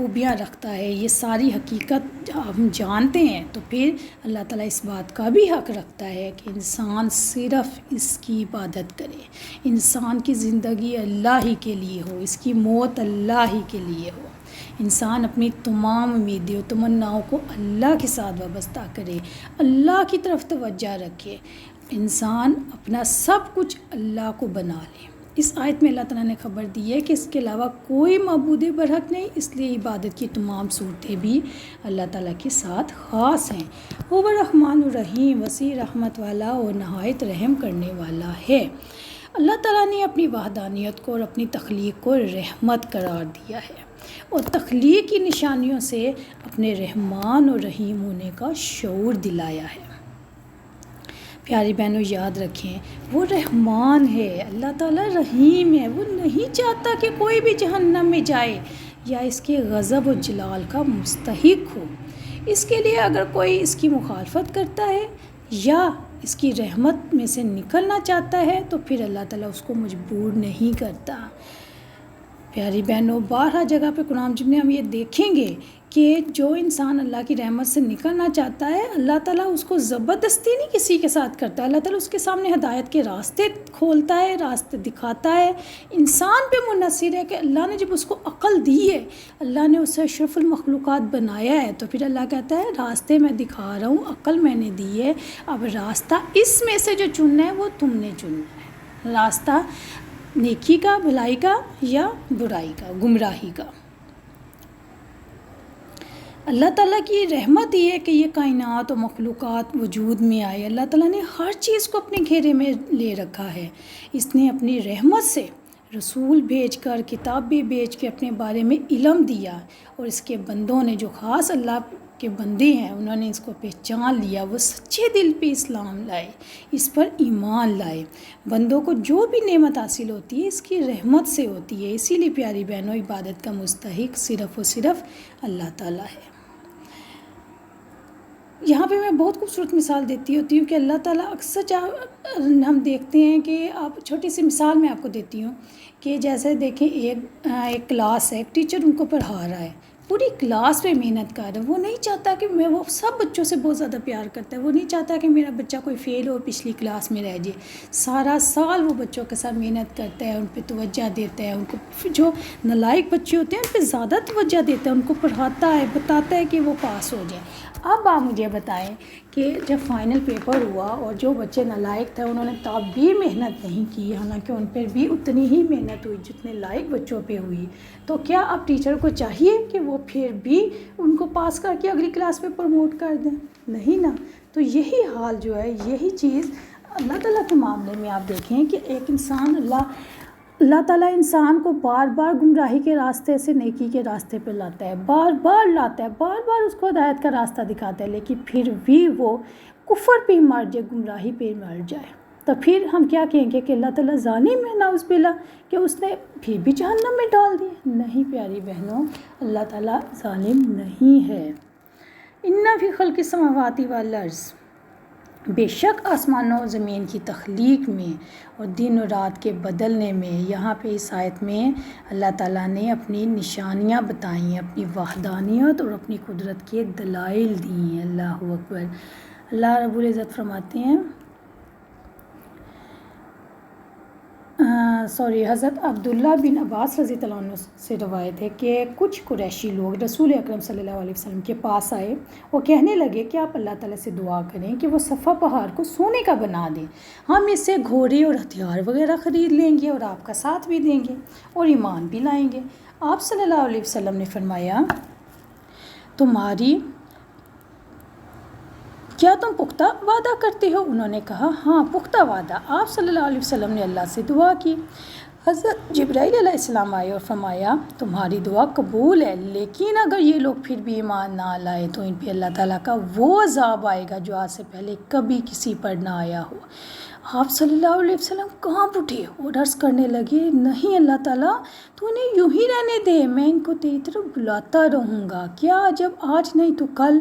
خوبیاں رکھتا ہے، یہ ساری حقیقت ہم جانتے ہیں، تو پھر اللہ تعالیٰ اس بات کا بھی حق رکھتا ہے کہ انسان صرف اس کی عبادت کرے، انسان کی زندگی اللہ ہی کے لیے ہو، اس کی موت اللہ ہی کے لیے ہو، انسان اپنی تمام امیدیں و تمناؤں کو اللہ کے ساتھ وابستہ کرے، اللہ کی طرف توجہ رکھے، انسان اپنا سب کچھ اللہ کو بنا لے۔ اس آیت میں اللہ تعالیٰ نے خبر دی ہے کہ اس کے علاوہ کوئی معبود برحق نہیں، اس لیے عبادت کی تمام صورتیں بھی اللہ تعالیٰ کے ساتھ خاص ہیں۔ وہ الرحمن الرحیم، وسیع رحمت والا اور نہایت رحم کرنے والا ہے۔ اللہ تعالیٰ نے اپنی وحدانیت کو اور اپنی تخلیق کو رحمت قرار دیا ہے اور تخلیق کی نشانیوں سے اپنے رحمان اور رحیم ہونے کا شعور دلایا ہے۔ پیاری بہنوں، یاد رکھیں وہ رحمان ہے، اللہ تعالیٰ رحیم ہے، وہ نہیں چاہتا کہ کوئی بھی جہنم میں جائے یا اس کے غضب و جلال کا مستحق ہو۔ اس کے لیے اگر کوئی اس کی مخالفت کرتا ہے یا اس کی رحمت میں سے نکلنا چاہتا ہے تو پھر اللہ تعالیٰ اس کو مجبور نہیں کرتا۔ پیاری بہنوں، 12 جگہ پہ قرآن مجید میں ہم یہ دیکھیں گے کہ جو انسان اللہ کی رحمت سے نکلنا چاہتا ہے، اللہ تعالیٰ اس کو زبردستی نہیں کسی کے ساتھ کرتا ہے، اللہ تعالیٰ اس کے سامنے ہدایت کے راستے کھولتا ہے، راستے دکھاتا ہے۔ انسان پہ منحصر ہے کہ اللہ نے جب اس کو عقل دی ہے، اللہ نے اسے اشرف المخلوقات بنایا ہے، تو پھر اللہ کہتا ہے راستے میں دکھا رہا ہوں، عقل میں نے دی ہے، اب راستہ اس میں سے جو چننا ہے وہ تم نے چننا ہے، راستہ نیکی کا، بھلائی کا یا برائی کا، گمراہی کا۔ اللہ تعالیٰ کی رحمت یہ ہے کہ یہ کائنات و مخلوقات وجود میں آئے، اللہ تعالیٰ نے ہر چیز کو اپنے گھیرے میں لے رکھا ہے، اس نے اپنی رحمت سے رسول بھیج کر، کتاب بھی بھیج کے اپنے بارے میں علم دیا، اور اس کے بندوں نے جو خاص اللہ کے بندے ہیں انہوں نے اس کو پہچان لیا، وہ سچے دل پہ اسلام لائے، اس پر ایمان لائے۔ بندوں کو جو بھی نعمت حاصل ہوتی ہے اس کی رحمت سے ہوتی ہے، اسی لیے پیاری بہنوں عبادت کا مستحق صرف اور صرف اللہ تعالیٰ ہے۔ یہاں پہ میں بہت خوبصورت مثال دیتی ہوتی ہوں کہ اللہ تعالیٰ اکثر ہم دیکھتے ہیں کہ آپ چھوٹی سی مثال میں آپ کو دیتی ہوں کہ جیسے دیکھیں ایک کلاس ہے، ایک ٹیچر ان کو پڑھا رہا ہے، پوری کلاس پہ محنت کر رہا ہے، وہ نہیں چاہتا کہ وہ سب بچوں سے بہت زیادہ پیار کرتا ہے، وہ نہیں چاہتا کہ میرا بچہ کوئی فیل ہو پچھلی کلاس میں رہ جائے، سارا سال وہ بچوں کے ساتھ محنت کرتا ہے، ان پہ توجہ دیتا ہے، ان کو جو نالائق بچے ہوتے ہیں ان پہ زیادہ توجہ دیتا ہے، ان کو پڑھاتا ہے، بتاتا ہے کہ وہ پاس ہو جائیں۔ اب آپ مجھے بتائیں کہ جب فائنل پیپر ہوا اور جو بچے نالائق تھے انہوں نے تب بھی محنت نہیں کی، حالانکہ ان پر بھی اتنی ہی محنت ہوئی جتنے لائق بچوں پہ ہوئی، تو کیا اب ٹیچر کو چاہیے کہ وہ پھر بھی ان کو پاس کر کے اگلی کلاس پہ پروموٹ کر دیں؟ نہیں نا۔ تو یہی حال جو ہے، یہی چیز اللہ تعالیٰ کے معاملے میں آپ دیکھیں کہ ایک انسان اللہ تعالیٰ انسان کو بار بار گمراہی کے راستے سے نیکی کے راستے پہ لاتا ہے، بار بار لاتا ہے، بار بار اس کو ہدایت کا راستہ دکھاتا ہے، لیکن پھر بھی وہ کفر پہ مر جائے، گمراہی پہ مر جائے، تو پھر ہم کیا کہیں گے کہ اللہ تعالیٰ ظالم ہے، نعوذ باللہ، کہ اس نے پھر بھی جہنم میں ڈال دیا؟ نہیں پیاری بہنوں، اللہ تعالیٰ ظالم نہیں ہے۔ اِنَّ فِی خَلْقِ السَّمَاوَاتِ وَالْأَرْضِ، بے شک آسمانوں و زمین کی تخلیق میں اور دن و رات کے بدلنے میں، یہاں پہ اس آیت میں اللہ تعالیٰ نے اپنی نشانیاں بتائی ہیں، اپنی وحدانیت اور اپنی قدرت کے دلائل دی ہیں۔ اللہ اکبر۔ اللہ رب العزت فرماتے ہیں حضرت عبداللہ بن عباس رضی اللہ عنہ سے روایت ہے کہ کچھ قریشی لوگ رسول اکرم صلی اللہ علیہ وسلم کے پاس آئے اور کہنے لگے کہ آپ اللہ تعالیٰ سے دعا کریں کہ وہ صفا پہاڑ کو سونے کا بنا دیں، ہم اس سے گھوڑے اور ہتھیار وغیرہ خرید لیں گے اور آپ کا ساتھ بھی دیں گے اور ایمان بھی لائیں گے۔ آپ صلی اللہ علیہ وسلم نے فرمایا، کیا تم پختہ وعدہ کرتے ہو؟ انہوں نے کہا ہاں، پختہ وعدہ۔ آپ صلی اللہ علیہ وسلم نے اللہ سے دعا کی، حضرت جبرائیل علیہ السلام آئے اور فرمایا تمہاری دعا قبول ہے، لیکن اگر یہ لوگ پھر بھی ایمان نہ لائے تو ان پہ اللہ تعالیٰ کا وہ عذاب آئے گا جو آج سے پہلے کبھی کسی پر نہ آیا ہو۔ آپ صلی اللہ علیہ وسلم کانپ اٹھے اور عرض کرنے لگے، نہیں اللہ تعالیٰ، تو انہیں یوں ہی رہنے دے، میں ان کو تیری طرف بلاتا رہوں گا، کیا جب آج نہیں تو کل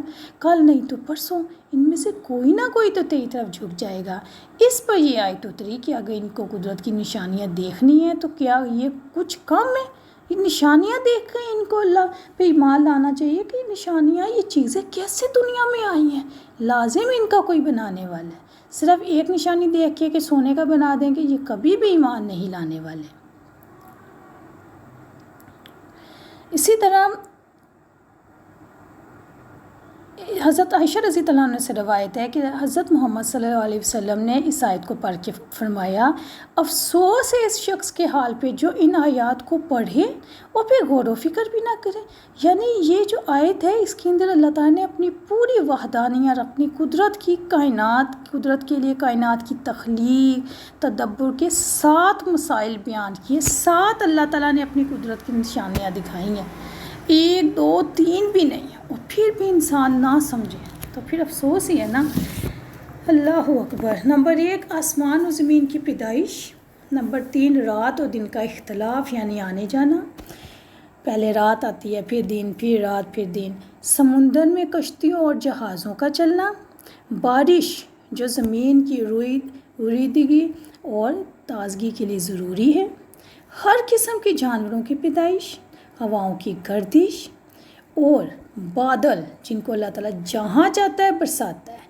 نہیں تو پرسوں ان میں سے کوئی نہ کوئی تو تیری طرف جھک جائے گا۔ اس پر یہ آیت اتری کہ اگر ان کو قدرت کی نشانیاں دیکھنی ہیں تو کیا یہ کچھ کم ہے؟ یہ نشانیاں دیکھ کر ان کو اللہ پہ ایمان لانا چاہیے کہ نشانیاں، یہ چیزیں کیسے دنیا میں آئی ہیں، لازم ان کا کوئی بنانے والا ہے۔ صرف ایک نشانی دیکھ کے کہ سونے کا بنا دیں گے، یہ کبھی بھی ایمان نہیں لانے والے۔ اسی طرح حضرت عائشہ رضی اللہ عنہ سے روایت ہے کہ حضرت محمد صلی اللہ علیہ وسلم نے اس آیت کو پڑھ کے فرمایا، افسوس ہے اس شخص کے حال پہ جو ان آیات کو پڑھے اور پھر غور و فکر بھی نہ کرے۔ یعنی یہ جو آیت ہے اس کے اندر اللہ تعالیٰ نے اپنی پوری وحدانیت اور اپنی قدرت کے لیے کائنات کی تخلیق، تدبر کے 7 مسائل بیان کیے، 7 اللہ تعالیٰ نے اپنی قدرت کی نشانیاں دکھائی ہیں، 1 2 3 بھی نہیں، اور پھر بھی انسان نہ سمجھے تو پھر افسوس ہی ہے نا۔ اللہ اکبر۔ نمبر 1 آسمان و زمین کی پیدائش۔ نمبر 3 رات اور دن کا اختلاف یعنی آنے جانا، پہلے رات آتی ہے پھر دن، پھر رات پھر دن۔ سمندر میں کشتیوں اور جہازوں کا چلنا، بارش جو زمین کی رویدگی اور تازگی کے لیے ضروری ہے، ہر قسم کے جانوروں کی پیدائش، ہواؤں کی گردش اور بادل جن کو اللہ تعالیٰ جہاں چاہتا ہے برساتا ہے۔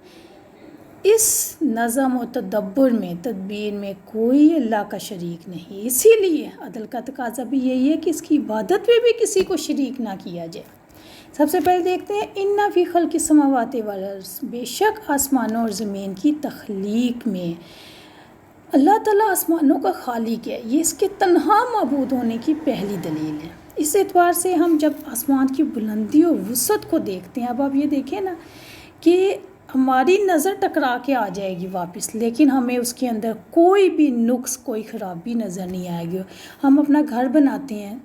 اس نظم و تدبیر میں کوئی اللہ کا شریک نہیں، اسی لیے عدل کا تقاضا بھی یہی ہے کہ اس کی عبادت میں بھی کسی کو شریک نہ کیا جائے۔ سب سے پہلے دیکھتے ہیں اِنَّ فِی خَلْقِ السَّمَاوَاتِ وَالْأَرْضِ، بے شک آسمانوں اور زمین کی تخلیق میں اللہ تعالیٰ آسمانوں کا خالق ہے، یہ اس کے تنہا معبود ہونے کی پہلی دلیل ہے۔ اس اعتبار سے ہم جب آسمان کی بلندی اور وسعت کو دیکھتے ہیں، اب آپ یہ دیکھیں نا کہ ہماری نظر ٹکرا کے آ جائے گی واپس، لیکن ہمیں اس کے اندر کوئی بھی نقص، کوئی خرابی نظر نہیں آئے گی۔ ہم اپنا گھر بناتے ہیں،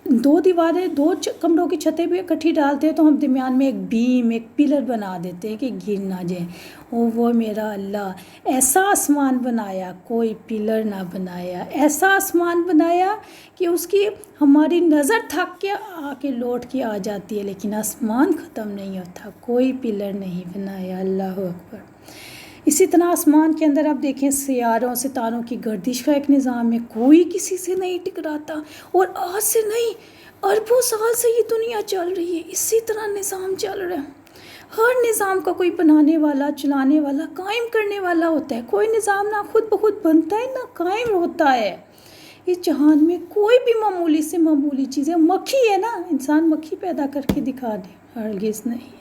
2 دیواریں 2 کمروں کی چھتیں بھی اکٹھی ڈالتے ہیں تو ہم درمیان میں ایک بیم، ایک پلر بنا دیتے ہیں کہ گر نہ جائے۔ وہ میرا اللہ ایسا آسمان بنایا، کوئی پلر نہ بنایا، ایسا آسمان بنایا کہ اس کی ہماری نظر تھک کے آ کے لوٹ کے آ جاتی ہے، لیکن آسمان ختم نہیں ہوتا، کوئی پلر نہیں بنایا۔ اللہ اکبر۔ اسی طرح آسمان کے اندر آپ دیکھیں سیاروں ستاروں کی گردش کا ایک نظام ہے، کوئی کسی سے نہیں ٹکراتا، اور آج سے نہیں اربوں سال سے یہ دنیا چل رہی ہے، اسی طرح نظام چل رہا ہے۔ ہر نظام کا کوئی بنانے والا، چلانے والا، قائم کرنے والا ہوتا ہے۔ کوئی نظام نہ خود بخود بنتا ہے نہ قائم ہوتا ہے۔ اس جہان میں کوئی بھی معمولی سے معمولی چیزیں، مکھی ہے نا، انسان مکھی پیدا کر کے دکھا دے، ہرگز نہیں،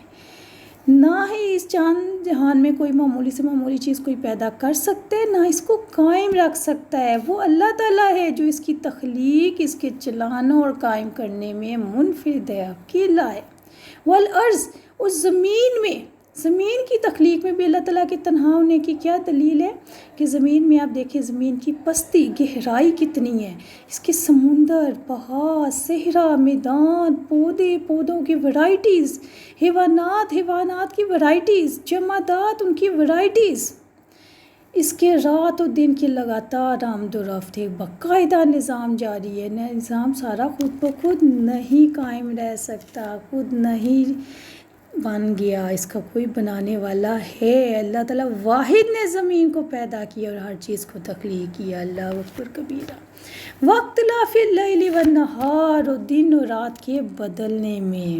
نہ ہی اس جہان میں کوئی معمولی سے معمولی چیز کوئی پیدا کر سکتے، نہ اس کو قائم رکھ سکتا ہے۔ وہ اللہ تعالیٰ ہے جو اس کی تخلیق، اس کے چلانے اور قائم کرنے میں منفرد ہے، اکیلا ہے۔ والارض، اس زمین کی تخلیق میں بھی اللہ تعالیٰ کے تنہا ہونے کی کیا دلیل ہے کہ زمین میں آپ دیکھیں زمین کی پستی، گہرائی کتنی ہے، اس کے سمندر، پہاڑ، صحرا، میدان، پودوں کی ورائٹیز، حیوانات کی ورائٹیز، جمادات ان کی ورائٹیز، اس کے رات و دن کی لگاتار آمد و رفت، ایک باقاعدہ نظام جاری ہے۔ نظام سارا خود بخود نہیں قائم رہ سکتا، خود نہیں بن گیا، اس کا کوئی بنانے والا ہے۔ اللہ تعالیٰ واحد نے زمین کو پیدا کیا اور ہر چیز کو تخلیق کیا۔ اللہ اکبر کبیرہ۔ واختلاف اللیل والنہار، اور دن اور رات کے بدلنے میں